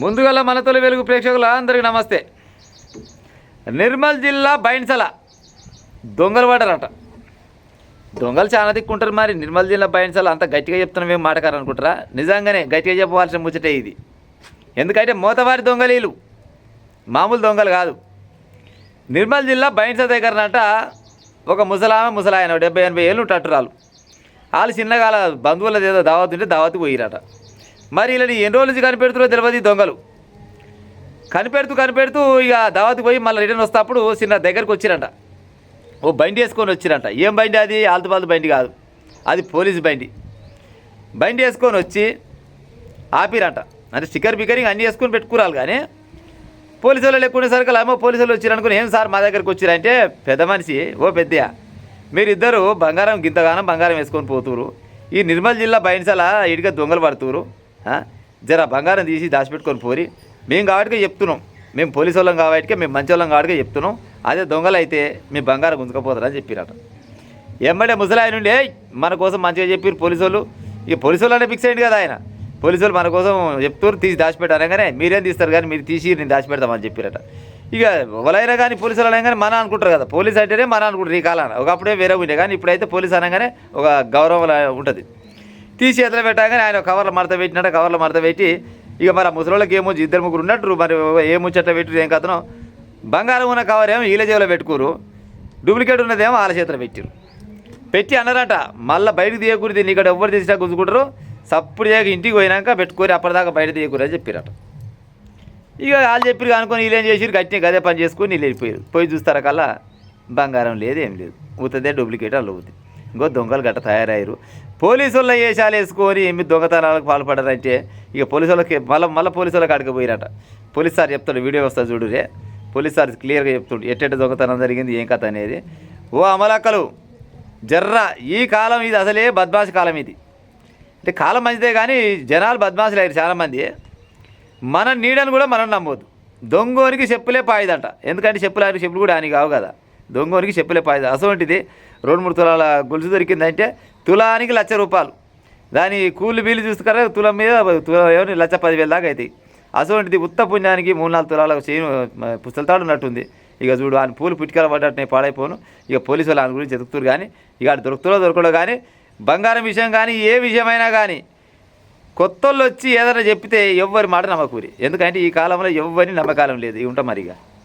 ముందుగల మన తొలి వెలుగు ప్రేక్షకుల అందరికీ నమస్తే. నిర్మల్ జిల్లా బైన్సల దొంగలు పడ్డారట. దొంగలు చాలా దిక్కుంటారు. మరి నిర్మల్ జిల్లా బైన్సల అంత గట్టిగా చెప్తున్నాం మేము మాటకారు అనుకుంటారా? నిజంగానే గట్టిగా చెప్పవలసిన ముచ్చటే ఇది. ఎందుకంటే మోతవారి దొంగలీలు మామూలు దొంగలు కాదు. నిర్మల్ జిల్లా బైన్సల దగ్గరనట ఒక ముసలాయన 70-80 ఏళ్ళు టట్టురాలు. వాళ్ళు చిన్నగా బంధువులది ఏదో దావత్ ఉంటే దావత్కి పోయిరట. మరి ఇలా ఎన్ని రోజుల నుంచి కనిపెడుతురో తెలియదు ఈ దొంగలు. కనిపెడుతూ ఇక దావత్కి పోయి మళ్ళీ రిటర్న్ వస్తేప్పుడు చిన్న దగ్గరికి వచ్చిరంట. ఓ బండి వేసుకొని వచ్చిరంట. ఏం బండి అది? ఆల్తుపాల్తు బండి కాదు, అది పోలీసు బండి. బండి వేసుకొని వచ్చి ఆపిరంట. అంటే స్టిక్కర్ బిక్కరింగ్ అన్నీ వేసుకొని పెట్టుకురాలి. కానీ పోలీసు వాళ్ళు ఎక్కువసరికి ఏమో పోలీసు వాళ్ళు వచ్చిరనుకుని, ఏం సార్ మా దగ్గరికి వచ్చిరంటే, పెద్ద మనిషి, ఓ పెద్దయా మీరిద్దరు బంగారం గింతగానం బంగారం వేసుకొని పోతురు. ఈ నిర్మల్ జిల్లా బైన్సల ఇటుక దొంగలు పడుతురు. జర బంగారం తీసి దాచిపెట్టుకొని పోరి. మేము కాబట్టి చెప్తున్నాం, మేము పోలీసు వాళ్ళం కాబట్టి, మేము మంచి వాళ్ళం కాబట్టి చెప్తున్నాం. అదే దొంగలు అయితే మీ బంగారం గుంజుకపోతారని చెప్పిరట. ఎమ్మడే ముసలాయన నుండి మన కోసం మంచిగా చెప్పారు పోలీసు వాళ్ళు. ఇక పోలీసు వాళ్ళు అంటే ఫిక్స్ అయ్యింది కదా ఆయన. పోలీసు వాళ్ళు మన కోసం చెప్తారు, తీసి దాచిపెట్టారు. అనగానే మీరేం తీస్తారు కానీ మీరు తీసి నేను దాచిపెడతామని చెప్పిరట. ఇక ఎవరైనా కానీ పోలీసు వాళ్ళు అనగానే మన అనుకుంటారు కదా, పోలీసు అంటేనే మన అనుకుంటారు ఈ కాలాన. ఒకప్పుడే వేరే ఉండే, కానీ ఇప్పుడైతే పోలీసు అనగానే ఒక గౌరవం ఉంటుంది. తీసి ఎదురు పెట్టగానే ఆయన కవర్లో మడత పెట్టినట్టు కవర్లో మడత పెట్టి, ఇక మరి ఆ ముసలిళ్ళకి ఏమో 2-3 ఉన్నట్టు మరి ఏముచ్చట్లా పెట్టి ఏం కథనో, బంగారం ఉన్న కవర్ ఏమో వీళ్ళ జేబులో పెట్టుకోరు, డూప్లికేట్ ఉన్నదేమో వాళ్ళ చేతిలో పెట్టారు. పెట్టి అన్నారట, మళ్ళీ బయటకు తీయకూడదు, దీన్ని ఇక్కడ ఎవ్వరు తీసినా గుంజుకుంటారు, సప్పుడు చేయక ఇంటికి పోయినాక పెట్టుకోరు, అప్పటిదాకా బయట తీయకూడదు అని చెప్పారట. ఇక వాళ్ళు చెప్పారు అనుకొని వీళ్ళు ఏం చేసారు, గట్టిగా గదే పని చేసుకొని వీళ్ళు వెళ్ళిపోయారు. పోయి చూస్తారా కల్లా బంగారం లేదు, ఏం లేదు, ఊతదే డూప్లికేట్ అలా అవుతుంది. ఇంకో దొంగలు గట్ట తయారయ్యారు. పోలీసు వాళ్ళ వేషాలు వేసుకొని ఏమి దొంగతనాలకు పాల్పడారంటే, ఇక పోలీసు వాళ్ళకి మళ్ళీ పోలీసు వాళ్ళకి అడగపోయారట. పోలీస్ సార్ చెప్తాడు, వీడియో వస్తా చూడురే, పోలీస్ సార్ క్లియర్గా చెప్తుండు ఎట్టెట్ట దొంగతనం జరిగింది, ఏం కథ అనేది. ఓ అమలక్కలు జర్రా, ఈ కాలం ఇది అసలే బద్మాషి కాలం ఇది. అంటే కాలం మంచిదే కానీ జనాలు బద్మాషులు అయ్యారు చాలామంది. మన నీడను కూడా మనం నమ్మొద్దు. దొంగోనికి చెప్పులే పాయిదంట. ఎందుకంటే చెప్పులు కూడా అని కావు కదా, దొంగోనికి చెప్పులే పాయిద. అసోంటిది 2-3 తులాల గొలుసు దొరికిందంటే తులానికి ₹1,00,000. దాని కూలి బీలు చూసుకురా తులం మీద ఏమో 1,10,000 దాకా అవుతాయి. అసోంటిది ఉత్త పుణ్యానికి 3-4 తులాల చేయను పుస్తలతాడు ఉన్నట్టుంది. ఇక చూడు ఆయన పూలు పుట్టికల పడ్డట్టు నేను పాడైపోను. ఇక పోలీసు వాళ్ళు ఆయన గురించి ఎదుగుతారు. కానీ ఇక అటు దొరకడో కానీ బంగారం విషయం కానీ ఏ విషయమైనా కానీ కొత్తోళ్ళు వచ్చి ఏదైనా చెప్తే ఎవ్వరి మాట నమ్మకూరి. ఎందుకంటే ఈ కాలంలో ఎవ్వరిని నమ్మకాలం లేదు. ఇవి ఉంటాం మరిగా.